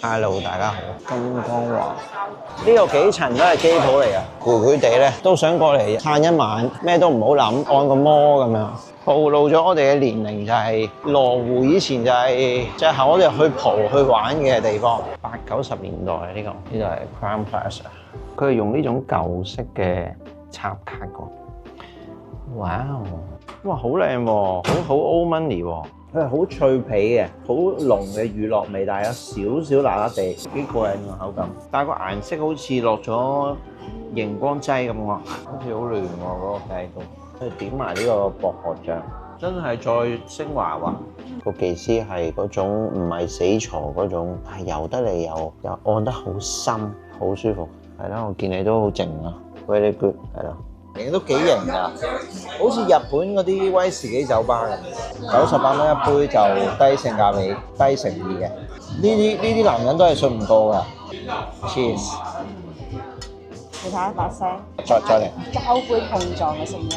Hello，大家好，金光華呢個幾層都係機鋪嚟啊，攰攰地咧都想過嚟撐一晚，咩都唔好諗，按個摩咁樣。暴露咗我哋嘅年齡就係羅湖以前就係我哋去蒲去玩嘅地方。80、90年代呢個係 Crowne Plaza， 佢係用呢種舊式嘅插卡個。哇好靚喎，好 old money 喎。佢係好脆皮嘅，好濃嘅乳酪味，但係有少少辣辣地，幾過癮嘅口感。但係個顏色好似落咗熒光劑咁喎，好似好亂喎嗰個雞都。佢點埋呢個薄荷醬，真係再升華喎。個技師係嗰種唔係死嘈嗰種，係游得嚟又按得好深，好舒服。係啦，我見你都好靜啊 ，very good， 係啦。型都幾型㗎，好似日本嗰啲威士忌酒吧咁，98蚊一杯就低性價比、低誠意嘅。呢啲男人都係信唔過㗎。Cheers！ 你睇下把聲，再嚟。膠杯碰撞嘅聲音。